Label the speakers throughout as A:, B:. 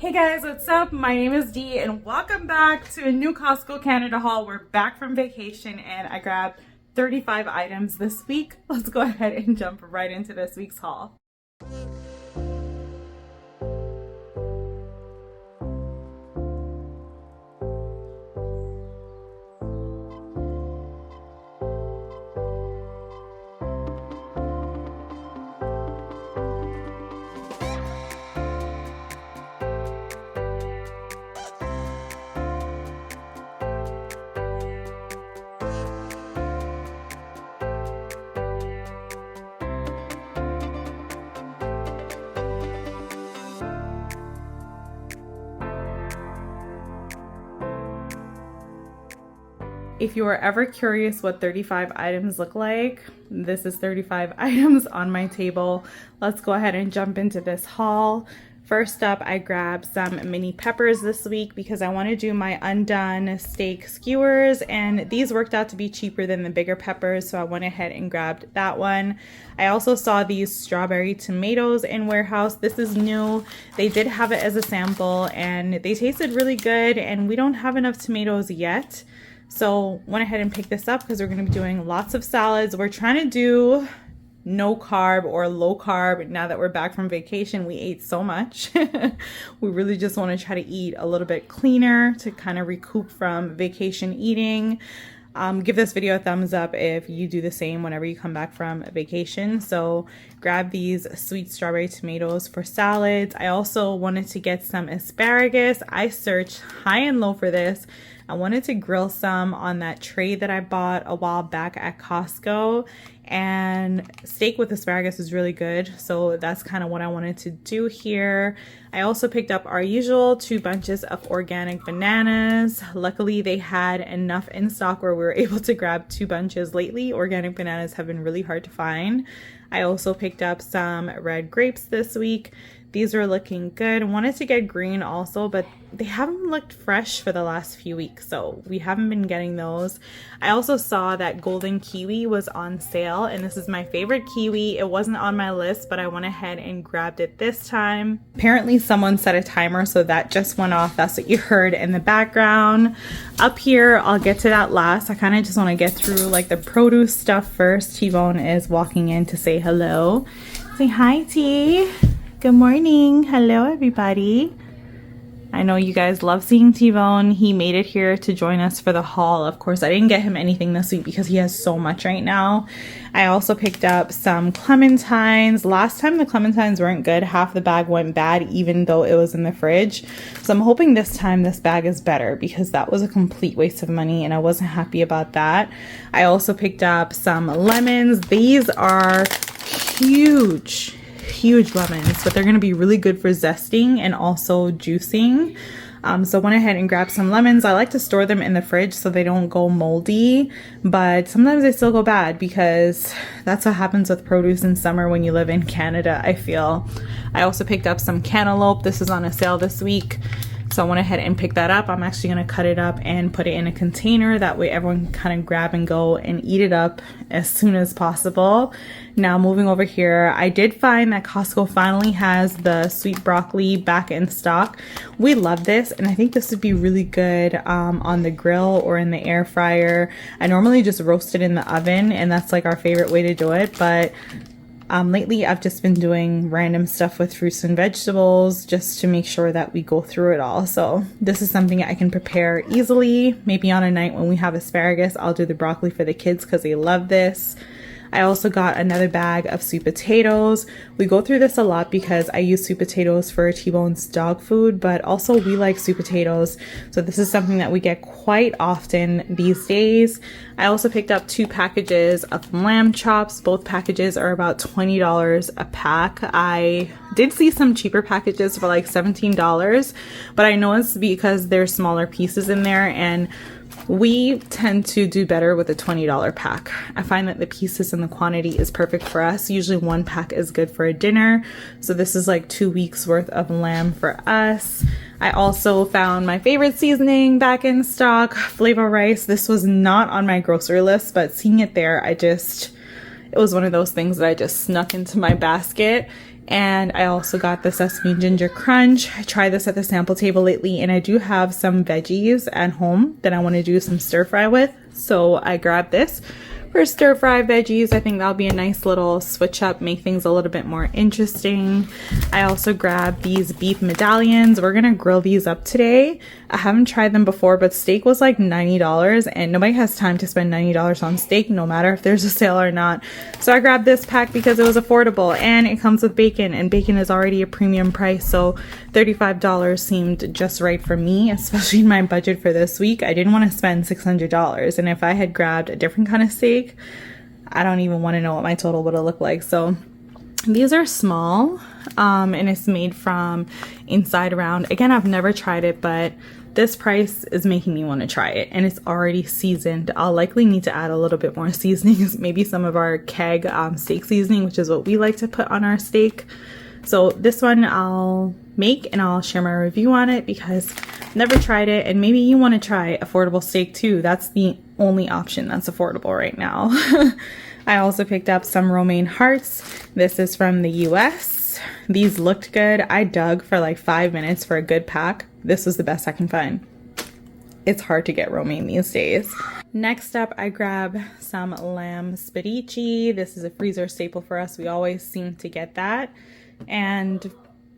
A: Hey guys, what's up? My name is Dee and welcome back to a new Costco Canada haul. We're back from vacation and I grabbed 35 items this week. Let's go ahead and jump right into this week's haul. If you are ever curious what 35 items look like, this is 35 items on my table. Let's go ahead and jump into this haul. First up, I grabbed some mini peppers this week because I want to do my undone steak skewers, and these worked out to be cheaper than the bigger peppers, so I went ahead and grabbed that one. I also saw these strawberry tomatoes in warehouse. This is new. They did have it as a sample and they tasted really good, and we don't have enough tomatoes yet. So went ahead and picked this up because we're going to be doing lots of salads. We're trying to do no carb or low carb. Now that we're back from vacation, we ate so much. We really just want to try to eat a little bit cleaner to kind of recoup from vacation eating. Give this video a thumbs up if you do the same whenever you come back from vacation. So grab these sweet strawberry tomatoes for salads. I also wanted to get some asparagus. I searched high and low for this. I wanted to grill some on that tray that I bought a while back at Costco, and steak with asparagus is really good. So that's kind of what I wanted to do here. I also picked up our usual 2 bunches of organic bananas. Luckily, they had enough in stock where we were able to grab 2 bunches. Lately, organic bananas have been really hard to find. I also picked up some red grapes this week. These are looking good. I wanted to get green also, but they haven't looked fresh for the last few weeks, so we haven't been getting those. I also saw that golden kiwi was on sale, and this is my favorite kiwi. It wasn't on my list, but I went ahead and grabbed it this time. Apparently someone set a timer, so that just went off. That's what you heard in the background. Up here, I'll get to that last. I kind of just want to get through like the produce stuff first. T-Bone is walking in to say hello. Say hi, T. Good morning. Hello, everybody. I know you guys love seeing T-Bone. He made it here to join us for the haul. Of course, I didn't get him anything this week because he has so much right now. I also picked up some clementines. Last time the clementines weren't good. Half the bag went bad even though it was in the fridge. So I'm hoping this time this bag is better because that was a complete waste of money and I wasn't happy about that. I also picked up some lemons. These are huge lemons, but they're going to be really good for zesting and also juicing. So I went ahead and grabbed some lemons. I like to store them in the fridge so they don't go moldy, but sometimes they still go bad because that's what happens with produce in summer when you live in Canada, I feel. I also picked up some cantaloupe. This is on a sale this week, so I went ahead and picked that up. I'm actually going to cut it up and put it in a container. That way everyone can kind of grab and go and eat it up as soon as possible. Now moving over here, I did find that Costco finally has the sweet broccoli back in stock. We love this, and I think this would be really good on the grill or in the air fryer. I normally just roast it in the oven, and that's like our favorite way to do it, but lately I've just been doing random stuff with fruits and vegetables just to make sure that we go through it all. So this is something I can prepare easily. Maybe on a night when we have asparagus, I'll do the broccoli for the kids because they love this. I also got another bag of sweet potatoes. We go through this a lot because I use sweet potatoes for T-Bone's dog food, but also we like sweet potatoes. So this is something that we get quite often these days. I also picked up 2 packages of lamb chops. Both packages are about $20 a pack. I did see some cheaper packages for like $17, but I know it's because there's smaller pieces in there, and we tend to do better with a $20 pack. I find that the pieces and the quantity is perfect for us. Usually 1 pack is good for a dinner. So this is like 2 weeks worth of lamb for us. I also found my favorite seasoning back in stock, Flavor Rice. This was not on my grocery list, but seeing it there, it was one of those things that I just snuck into my basket. And I also got the sesame ginger crunch. I tried this at the sample table lately, and I do have some veggies at home that I want to do some stir fry with. So I grabbed this for stir fry veggies. I think that'll be a nice little switch up, make things a little bit more interesting. I also grabbed these beef medallions. We're gonna grill these up today. I haven't tried them before, but steak was like $90, and nobody has time to spend $90 on steak, no matter if there's a sale or not. So I grabbed this pack because it was affordable, and it comes with bacon, and bacon is already a premium price, so $35 seemed just right for me, especially in my budget for this week. I didn't want to spend $600, and if I had grabbed a different kind of steak, I don't even want to know what my total would have looked like. So these are small, and it's made from inside around. Again, I've never tried it, but this price is making me want to try it, and it's already seasoned. I'll likely need to add a little bit more seasonings, maybe some of our keg steak seasoning, which is what we like to put on our steak. So this one I'll make and I'll share my review on it because I've never tried it, and maybe you want to try affordable steak too. That's the only option that's affordable right now. I also picked up some romaine hearts. This is from the US. These looked good. I dug for like 5 minutes for a good pack. This was the best I can find. It's hard to get romaine these days. Next up, I grab some lamb spadici. This is a freezer staple for us. We always seem to get that. And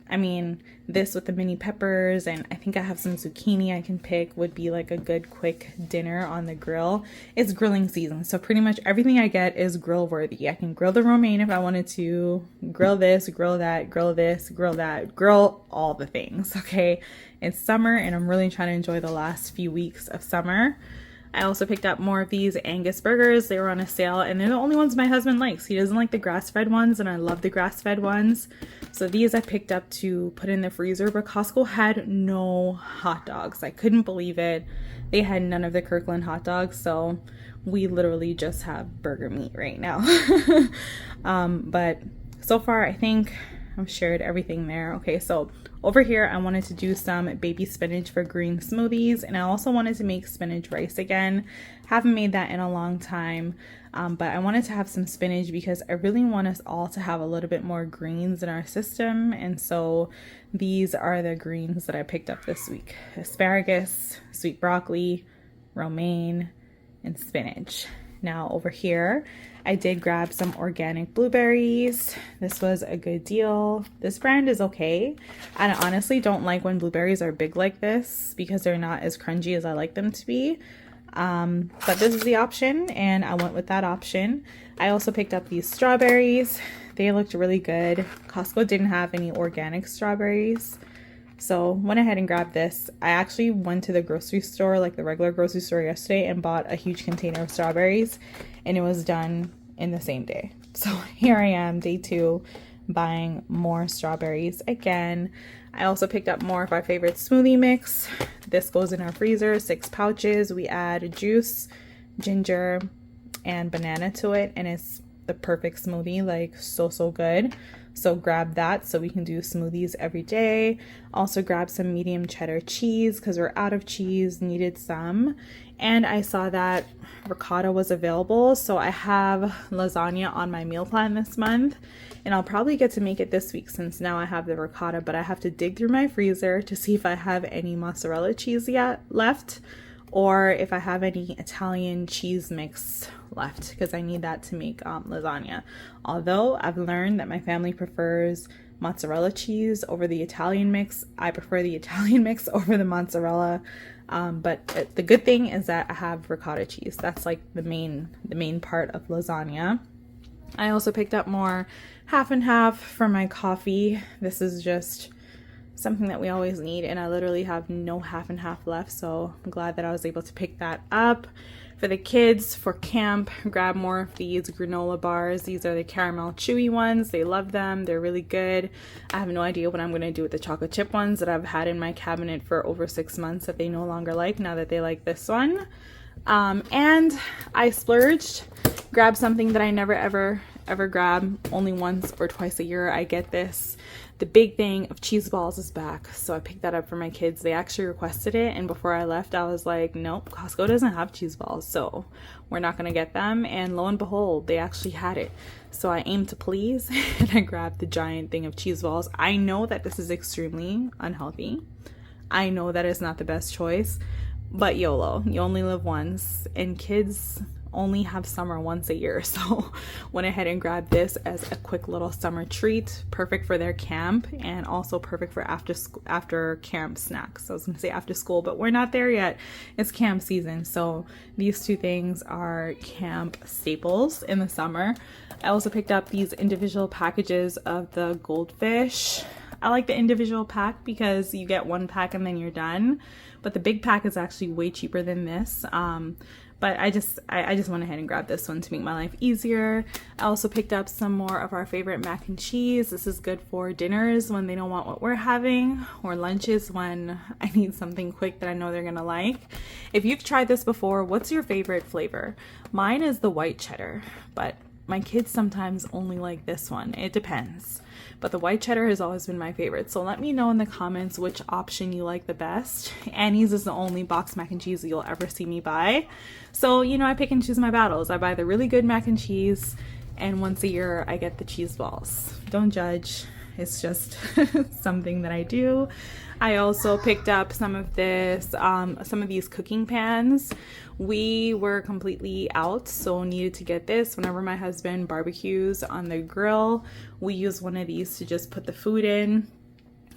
A: I mean, this with the mini peppers, and I think I have some zucchini I can pick, would be like a good quick dinner on the grill. It's grilling season, so pretty much everything I get is grill worthy. I can grill the romaine if I wanted to, grill this, grill that, grill this, grill that, grill all the things, okay? It's summer, and I'm really trying to enjoy the last few weeks of summer. I also picked up more of these Angus burgers. They were on a sale, and they're the only ones my husband likes. He doesn't like the grass-fed ones, and I love the grass-fed ones. So these I picked up to put in the freezer, but Costco had no hot dogs. I couldn't believe it. They had none of the Kirkland hot dogs, so we literally just have burger meat right now. But so far, I think I've shared everything there. Okay, so over here, I wanted to do some baby spinach for green smoothies, and I also wanted to make spinach rice again. Haven't made that in a long time, but I wanted to have some spinach because I really want us all to have a little bit more greens in our system, and so these are the greens that I picked up this week. Asparagus, sweet broccoli, romaine, and spinach. Now over here, I did grab some organic blueberries. This was a good deal. This brand is okay. I honestly don't like when blueberries are big like this because they're not as crunchy as I like them to be. But this is the option, and I went with that option. I also picked up these strawberries. They looked really good. Costco didn't have any organic strawberries, so went ahead and grabbed this. I actually went to the grocery store, like the regular grocery store yesterday, and bought a huge container of strawberries, and it was done in the same day. So here I am, day 2, buying more strawberries again. I also picked up more of our favorite smoothie mix. This goes in our freezer, 6 pouches. We add juice, ginger, and banana to it, and it's the perfect smoothie, like so good. So grab that so we can do smoothies every day. Also grab some medium cheddar cheese because we're out of cheese, needed some. And I saw that ricotta was available, so I have lasagna on my meal plan this month, and I'll probably get to make it this week since now I have the ricotta, but I have to dig through my freezer to see if I have any mozzarella cheese yet left, or if I have any Italian cheese mix left, because I need that to make lasagna. Although I've learned that my family prefers mozzarella cheese over the Italian mix, I prefer the Italian mix over the mozzarella. But the good thing is that I have ricotta cheese. That's like the main part of lasagna. I also picked up more half and half for my coffee. This is just something that we always need, and I literally have no half and half left, so I'm glad that I was able to pick that up. For the kids, for camp, grab more of these granola bars. These are the caramel chewy ones. They love them. They're really good. I have no idea what I'm going to do with the chocolate chip ones that I've had in my cabinet for over 6 months that they no longer like, now that they like this one. And I splurged, grabbed something that I never ever ever grab, only once or twice a year I get this. The big thing of cheese balls is back, so I picked that up for my kids. They actually requested it, and before I left I was like, nope, Costco doesn't have cheese balls, so we're not gonna get them. And lo and behold, they actually had it. So I aimed to please and I grabbed the giant thing of cheese balls. I know that this is extremely unhealthy. I know that it's not the best choice, but YOLO, you only live once, and kids only have summer once a year. So went ahead and grabbed this as a quick little summer treat, perfect for their camp and also perfect for after camp snacks. I was gonna say after school, but we're not there yet. It's camp season. So these two things are camp staples in the summer. I also picked up these individual packages of the goldfish. I like the individual pack because you get one pack and then you're done, but the big pack is actually way cheaper than this. But I just went ahead and grabbed this one to make my life easier. I also picked up some more of our favorite mac and cheese. This is good for dinners when they don't want what we're having, or lunches when I need something quick that I know they're gonna like. If you've tried this before, what's your favorite flavor? Mine is the white cheddar, but my kids sometimes only like this one. It depends. But the white cheddar has always been my favorite. So let me know in the comments which option you like the best. Annie's is the only boxed mac and cheese you'll ever see me buy. So, you know, I pick and choose my battles. I buy the really good mac and cheese, and once a year I get the cheese balls. Don't judge. It's just something that I do. I also picked up some of this, some of these cooking pans. We were completely out, so needed to get this. Whenever my husband barbecues on the grill, we use one of these to just put the food in.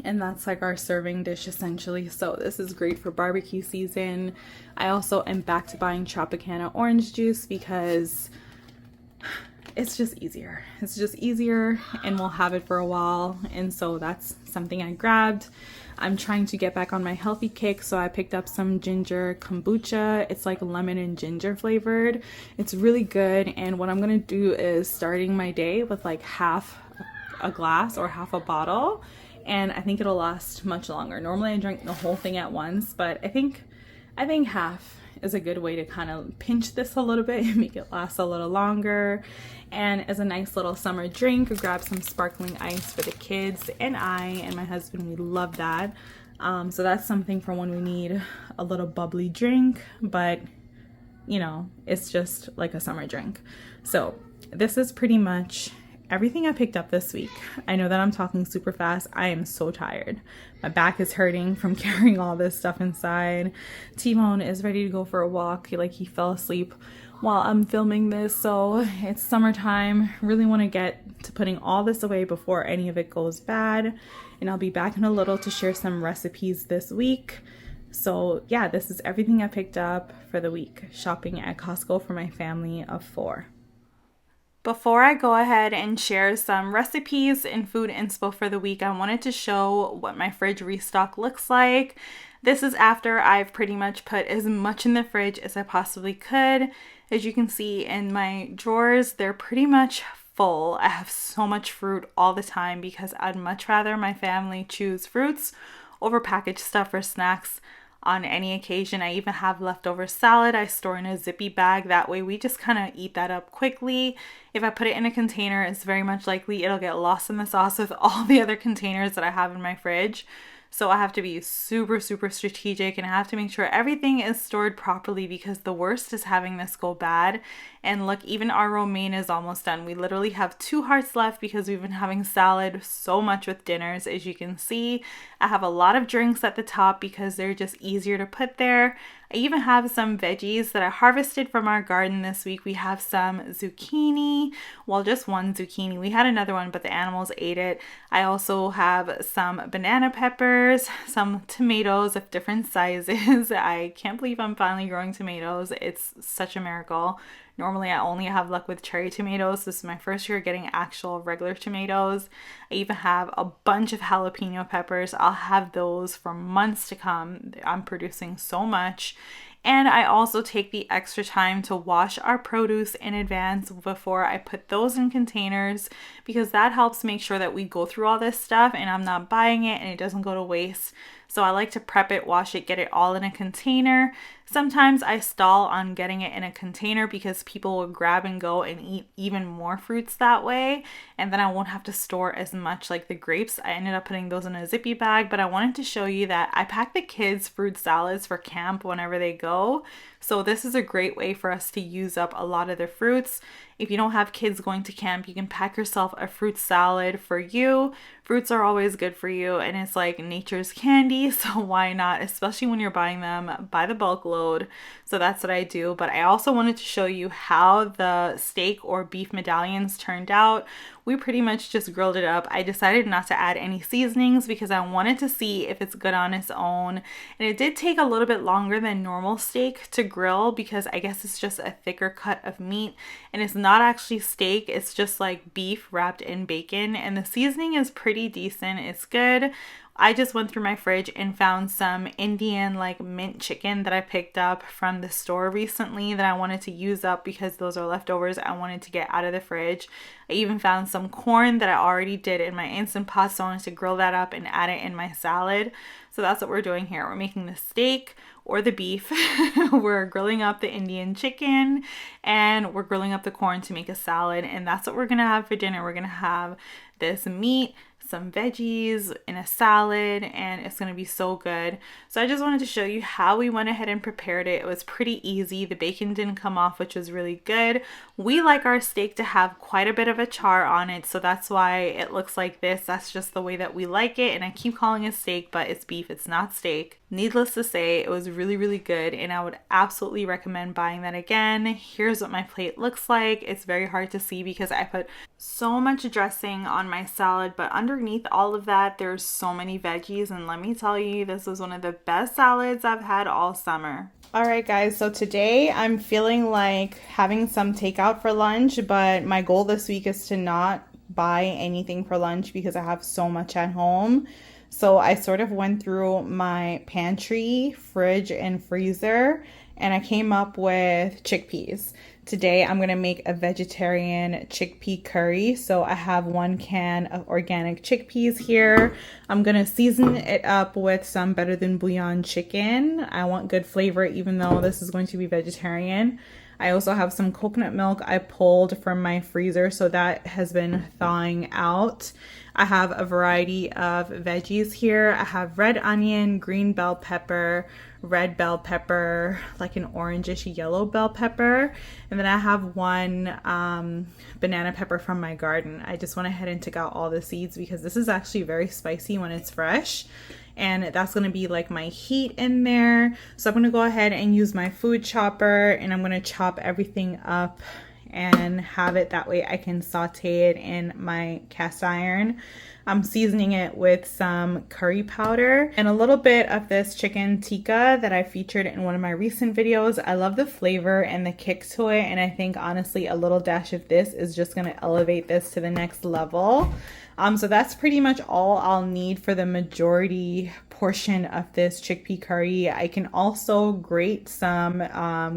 A: And that's like our serving dish essentially. So this is great for barbecue season. I also am back to buying Tropicana orange juice because it's just easier. It's just easier and we'll have it for a while. And so that's something I grabbed. I'm trying to get back on my healthy kick, so I picked up some ginger kombucha. It's like lemon and ginger flavored. It's really good, and what I'm gonna do is starting my day with like half a glass or half a bottle, and I think it'll last much longer. Normally I drink the whole thing at once, but I think half is a good way to kind of pinch this a little bit and make it last a little longer. And as a nice little summer drink, grab some sparkling ice for the kids, and I and my husband, we love that. So that's something for when we need a little bubbly drink, but you know, it's just like a summer drink. So this is pretty much everything I picked up this week. I know that I'm talking super fast. I am so tired. My back is hurting from carrying all this stuff inside. Timon is ready to go for a walk. He fell asleep while I'm filming this. So it's summertime. Really want to get to putting all this away before any of it goes bad. And I'll be back in a little to share some recipes this week. So yeah, this is everything I picked up for the week shopping at Costco for my family of 4. Before I go ahead and share some recipes and food inspo for the week, I wanted to show what my fridge restock looks like. This is after I've pretty much put as much in the fridge as I possibly could. As you can see in my drawers, they're pretty much full. I have so much fruit all the time because I'd much rather my family choose fruits over packaged stuff or snacks on any occasion. I even have leftover salad I store in a zippy bag. That way we just kind of eat that up quickly. If I put it in a container, it's very much likely it'll get lost in the sauce with all the other containers that I have in my fridge. So I have to be super strategic, and I have to make sure everything is stored properly because the worst is having this go bad. And look, even our romaine is almost done. We literally have 2 hearts left because we've been having salad so much with dinners. As you can see, I have a lot of drinks at the top because they're just easier to put there. I even have some veggies that I harvested from our garden this week. We have some zucchini, well, just one zucchini. We had another one, but the animals ate it. I also have some banana peppers, some tomatoes of different sizes. I can't believe I'm finally growing tomatoes. It's such a miracle. Normally I only have luck with cherry tomatoes. This is my first year getting actual regular tomatoes. I even have a bunch of jalapeno peppers. I'll have those for months to come. I'm producing so much. And I also take the extra time to wash our produce in advance before I put those in containers, because that helps make sure that we go through all this stuff and I'm not buying it and it doesn't go to waste. So I like to prep it, wash it, get it all in a container. Sometimes I stall on getting it in a container because people will grab and go and eat even more fruits that way. And then I won't have to store as much like the grapes. I ended up putting those in a zippy bag, but I wanted to show you that I pack the kids fruit salads for camp whenever they go. So this is a great way for us to use up a lot of the fruits. If you don't have kids going to camp, you can pack yourself a fruit salad for you. Fruits are always good for you, and it's like nature's candy, so why not, especially when you're buying them by the bulk load. So that's what I do. But I also wanted to show you how the steak or beef medallions turned out. We pretty much just grilled it up. I decided not to add any seasonings because I wanted to see if it's good on its own. And it did take a little bit longer than normal steak to grill because I guess it's just a thicker cut of meat, and it's not actually steak, it's just like beef wrapped in bacon, and the seasoning is pretty decent. It's good. I just went through my fridge and found some Indian like mint chicken that I picked up from the store recently that I wanted to use up because those are leftovers I wanted to get out of the fridge. I even found some corn that I already did in my Instant Pot, so I wanted to grill that up and add it in my salad. So that's what we're doing here. We're making the steak or the beef. We're grilling up the Indian chicken and we're grilling up the corn to make a salad, and that's what we're gonna have for dinner. We're gonna have this meat, some veggies in a salad, and it's going to be so good. So I just wanted to show you how we went ahead and prepared it. It was pretty easy. The bacon didn't come off, which was really good. We like our steak to have quite a bit of a char on it, so that's why it looks like this. That's just the way that we like it, and I keep calling it steak, but it's beef. It's not steak. Needless to say, it was really, really good, and I would absolutely recommend buying that again. Here's what my plate looks like. It's very hard to see because I put so much dressing on my salad, but underneath all of that, there's so many veggies, and let me tell you, this was one of the best salads I've had all summer. Alright guys, so today I'm feeling like having some takeout for lunch, but my goal this week is to not buy anything for lunch because I have so much at home. So I sort of went through my pantry, fridge, and freezer, and I came up with chickpeas. Today I'm going to make a vegetarian chickpea curry. So I have 1 can of organic chickpeas here. I'm going to season it up with some Better Than Bouillon chicken. I want good flavor even though this is going to be vegetarian. I also have some coconut milk I pulled from my freezer, so that has been thawing out. I have a variety of veggies here. I have red onion, green bell pepper, red bell pepper, like an orangish yellow bell pepper, and then I have 1 banana pepper from my garden. I just went ahead and took out all the seeds because this is actually very spicy when it's fresh. And that's going to be like my heat in there. So I'm going to go ahead and use my food chopper, and I'm going to chop everything up and have it that way I can saute it in my cast iron. I'm seasoning it with some curry powder and a little bit of this chicken tikka that I featured in one of my recent videos. I love the flavor and the kick to it, and I think honestly a little dash of this is just going to elevate this to the next level. So that's pretty much all I'll need for the majority portion of this chickpea curry. I can also grate some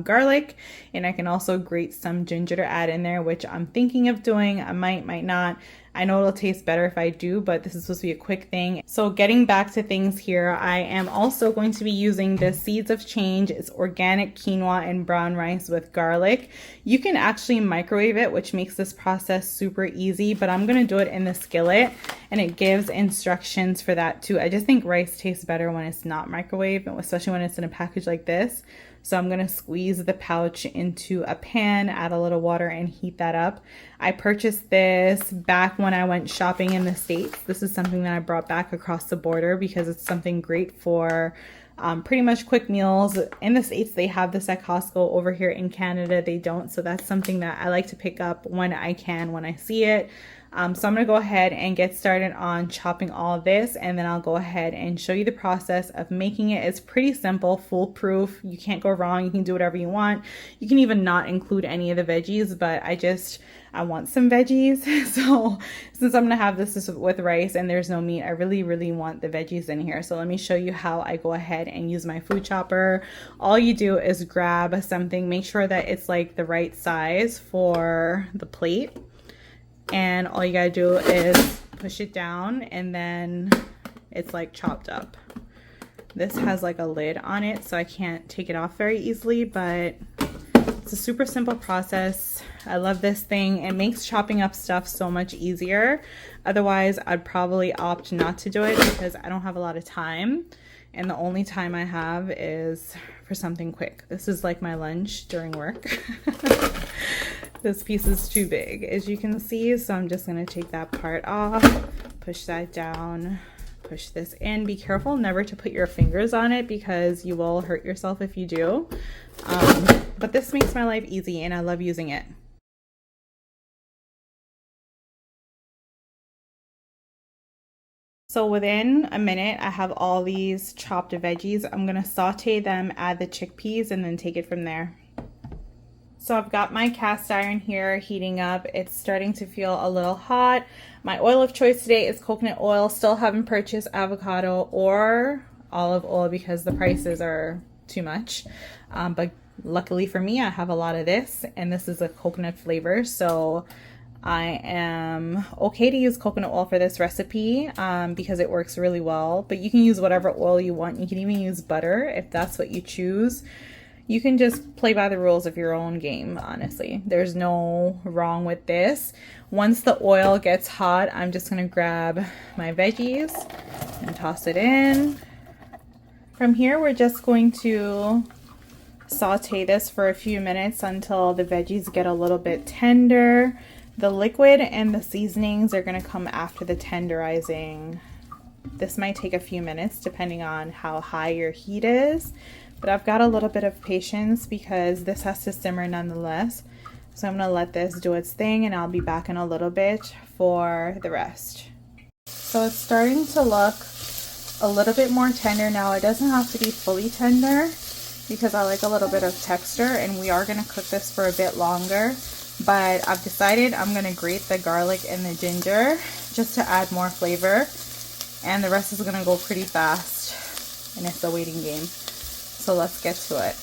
A: garlic, and I can also grate some ginger to add in there, which I'm thinking of doing. I might not. I know it'll taste better if I do, but this is supposed to be a quick thing. So getting back to things here, I am also going to be using the Seeds of Change. It's organic quinoa and brown rice with garlic. You can actually microwave it, which makes this process super easy, but I'm going to do it in the skillet, and it gives instructions for that too. I just think rice tastes better when it's not microwaved, especially when it's in a package like this. So I'm going to squeeze the pouch into a pan, add a little water, and heat that up. I purchased this back when I went shopping in the States. This is something that I brought back across the border because it's something great for pretty much quick meals. In the States, they have this at Costco. Over here in Canada, they don't. So that's something that I like to pick up when I can, when I see it. So I'm going to go ahead and get started on chopping all of this, and then I'll go ahead and show you the process of making it. It's pretty simple, foolproof. You can't go wrong. You can do whatever you want. You can even not include any of the veggies, but I want some veggies. So since I'm going to have this with rice and there's no meat, I really want the veggies in here. So let me show you how I go ahead and use my food chopper. All you do is grab something, make sure that it's like the right size for the plate. And all you gotta do is push it down, and then it's like chopped up. This has like a lid on it, so I can't take it off very easily, but it's a super simple process. I love this thing. It makes chopping up stuff so much easier. Otherwise, I'd probably opt not to do it because I don't have a lot of time. And the only time I have is for something quick. This is like my lunch during work. This piece is too big, as you can see. So I'm just gonna take that part off, push that down, push this in. Be careful never to put your fingers on it because you will hurt yourself if you do. But this makes my life easy and I love using it. So within a minute, I have all these chopped veggies. I'm gonna saute them, add the chickpeas, and then take it from there. So I've got my cast iron here heating up. It's starting to feel a little hot. My oil of choice today is coconut oil. Still haven't purchased avocado or olive oil because the prices are too much. But luckily for me, I have a lot of this, and this is a coconut flavor. So I am okay to use coconut oil for this recipe because it works really well, but you can use whatever oil you want. You can even use butter if that's what you choose. You can just play by the rules of your own game, honestly. There's no wrong with this. Once the oil gets hot, I'm just gonna grab my veggies and toss it in. From here, we're just going to saute this for a few minutes until the veggies get a little bit tender. The liquid and the seasonings are going to come after the tenderizing. This might take a few minutes depending on how high your heat is, but I've got a little bit of patience because this has to simmer nonetheless. So I'm going to let this do its thing and I'll be back in a little bit for the rest. So it's starting to look a little bit more tender now. It doesn't have to be fully tender because I like a little bit of texture, and we are going to cook this for a bit longer. But I've decided I'm gonna grate the garlic and the ginger just to add more flavor, and the rest is gonna go pretty fast, and it's a waiting game. So let's get to it.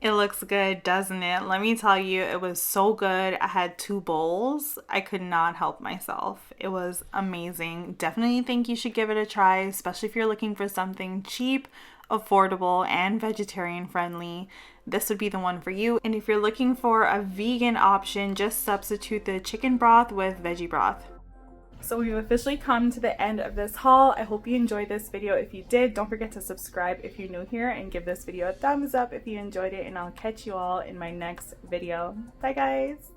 A: It looks good, doesn't it? Let me tell you, it was so good. I had 2 bowls. I could not help myself. It was amazing. Definitely think you should give it a try, especially if you're looking for something cheap, affordable, and vegetarian friendly. This would be the one for you. And if you're looking for a vegan option, just substitute the chicken broth with veggie broth. So we've officially come to the end of this haul. I hope you enjoyed this video. If you did, don't forget to subscribe if you're new here, and give this video a thumbs up if you enjoyed it, and I'll catch you all in my next video. Bye guys!